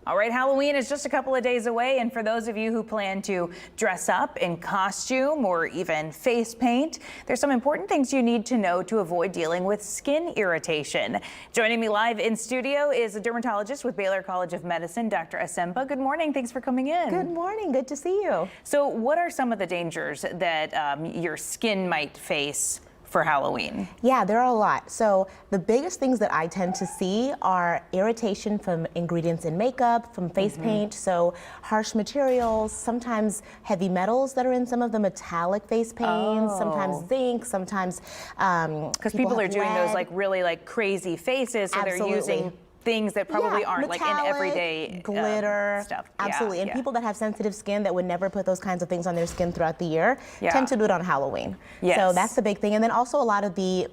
All right, Halloween is just a couple of days away, and for those of you who plan to dress up in costume or even face paint, there's some important things you need to know to avoid dealing with skin irritation. Joining me live in studio is a dermatologist with Baylor College of Medicine, Dr. Asempa. Good morning. Thanks for coming in. Good morning. Good to see you. So what are some of the dangers that your skin might face for Halloween? Yeah, there are a lot. So the biggest things that I tend to see are irritation from ingredients in makeup, from face paint, so harsh materials, sometimes heavy metals that are in some of the metallic face paints, sometimes zinc, sometimes because people are doing those like really like crazy faces, so they're using things that probably aren't metallic, like in everyday glitter stuff. Absolutely. And people that have sensitive skin that would never put those kinds of things on their skin throughout the year tend to do it on Halloween. So that's the big thing. And then also a lot of the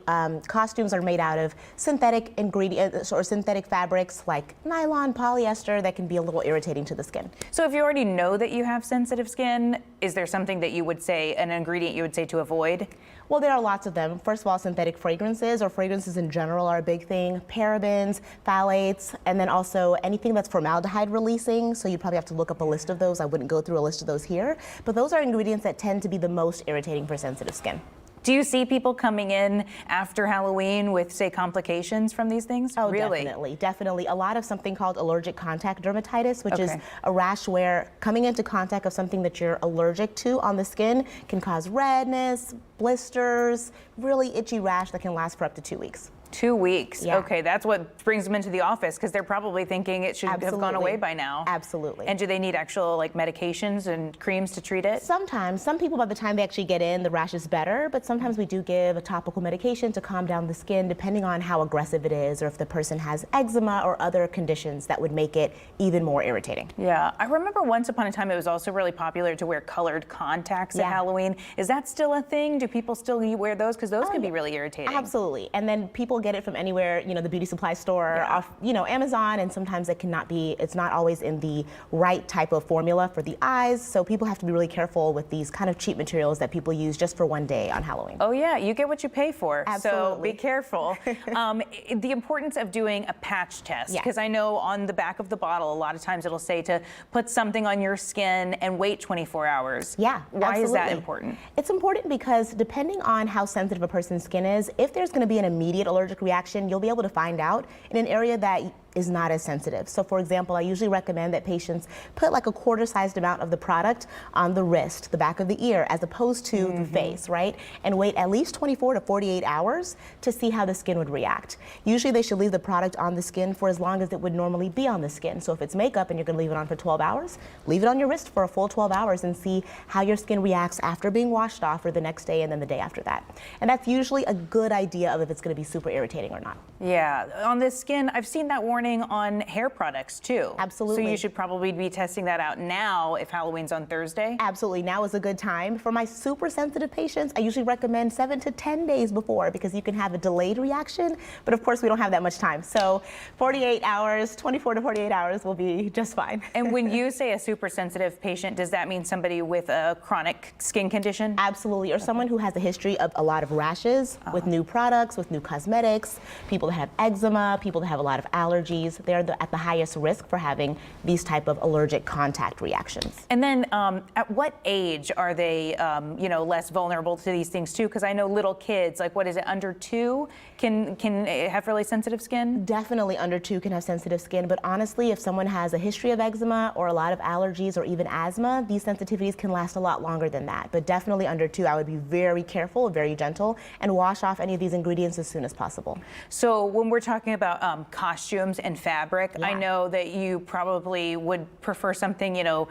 costumes are made out of synthetic ingredients or synthetic fabrics like nylon, polyester that can be a little irritating to the skin. So if you already know that you have sensitive skin, is there something that you would say, an ingredient you would say to avoid? Well, there are lots of them. First of all, synthetic fragrances or fragrances in general are a big thing. Parabens, phthalates, and then also anything that's formaldehyde releasing. So you probably have to look up a list of those. I wouldn't go through a list of those here. But those are ingredients that tend to be the most irritating for sensitive skin. Do you see people coming in after Halloween with, say, complications from these things? Oh, really? Definitely. A lot of something called allergic contact dermatitis, which is a rash where coming into contact of something that you're allergic to on the skin can cause redness, blisters, really itchy rash that can last for up to 2 weeks. 2 weeks. Okay, that's what brings them into the office because they're probably thinking it should have gone away by now. Absolutely. And do they need actual like medications and creams to treat it? Sometimes. Some people by the time they actually get in, the rash is better, but sometimes we do give a topical medication to calm down the skin depending on how aggressive it is or if the person has eczema or other conditions that would make it even more irritating. Yeah, I remember once upon a time it was also really popular to wear colored contacts at Halloween. Is that still a thing? Do people still wear those? Because those can be really irritating. Absolutely. And then people get it from anywhere, you know, the beauty supply store, off, you know, Amazon, and sometimes it cannot be, it's not always in the right type of formula for the eyes, so people have to be really careful with these kind of cheap materials that people use just for one day on Halloween. Oh yeah, you get what you pay for. Absolutely. So be careful. The importance of doing a patch test, because I know on the back of the bottle, a lot of times it'll say to put something on your skin and wait 24 hours. Yeah, Why is that important? It's important because depending on how sensitive a person's skin is, if there's going to be an immediate allergic reaction, you'll be able to find out in an area that is not as sensitive. So for example, I usually recommend that patients put like a quarter-sized amount of the product on the wrist, the back of the ear, as opposed to the face, right? And wait at least 24 to 48 hours to see how the skin would react. Usually they should leave the product on the skin for as long as it would normally be on the skin. So if it's makeup and you're gonna leave it on for 12 hours, leave it on your wrist for a full 12 hours and see how your skin reacts after being washed off or the next day and then the day after that. And that's usually a good idea of if it's gonna be super irritating or not. Yeah, on the skin, I've seen that warning on hair products too. Absolutely. So you should probably be testing that out now if Halloween's on Thursday. Absolutely, now is a good time. For my super sensitive patients, I usually recommend 7 to 10 days before because you can have a delayed reaction, but of course we don't have that much time. So 48 hours, 24 to 48 hours will be just fine. And when you say a super sensitive patient, does that mean somebody with a chronic skin condition? Absolutely, or someone who has a history of a lot of rashes with new products, with new cosmetics, people that have eczema, people that have a lot of allergies. They're at the highest risk for having these type of allergic contact reactions. And then at what age are they, you know, less vulnerable to these things too? Because I know little kids, like what is it, under 2, can have really sensitive skin? Definitely under 2 can have sensitive skin, but honestly, if someone has a history of eczema or a lot of allergies or even asthma, these sensitivities can last a lot longer than that. But definitely under 2, I would be very careful, very gentle, and wash off any of these ingredients as soon as possible. So when we're talking about costumes and fabric, I know that you probably would prefer something, you know,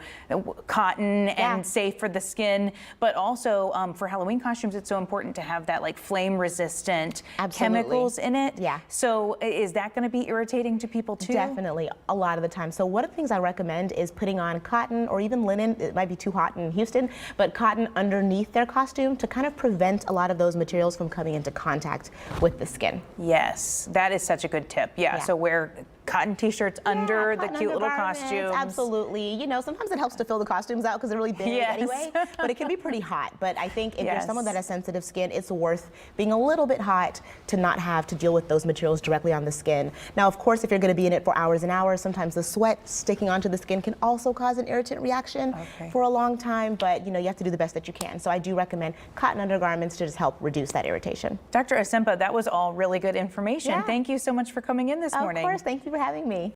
cotton and safe for the skin, but also for Halloween costumes, it's so important to have that like flame resistant chemicals in it. Yeah. So is that going to be irritating to people too? Definitely, a lot of the time. So one of the things I recommend is putting on cotton or even linen. It might be too hot in Houston, but cotton underneath their costume to kind of prevent a lot of those materials from coming into contact with the skin. Yes, that is such a good tip. Yeah. So wear cotton t-shirts under the cotton cute little undergarments, costumes. Absolutely. You know, sometimes it helps to fill the costumes out because they're really big Yes. anyway, but it can be pretty hot. But I think if you're Yes. someone that has sensitive skin, it's worth being a little bit hot to not have to deal with those materials directly on the skin. Now, of course, if you're going to be in it for hours and hours, sometimes the sweat sticking onto the skin can also cause an irritant reaction for a long time, but you know, you have to do the best that you can. So I do recommend cotton undergarments to just help reduce that irritation. Dr. Asempa, that was all really good information. Yeah. Thank you so much for coming in this morning. Of course, thank you for having me.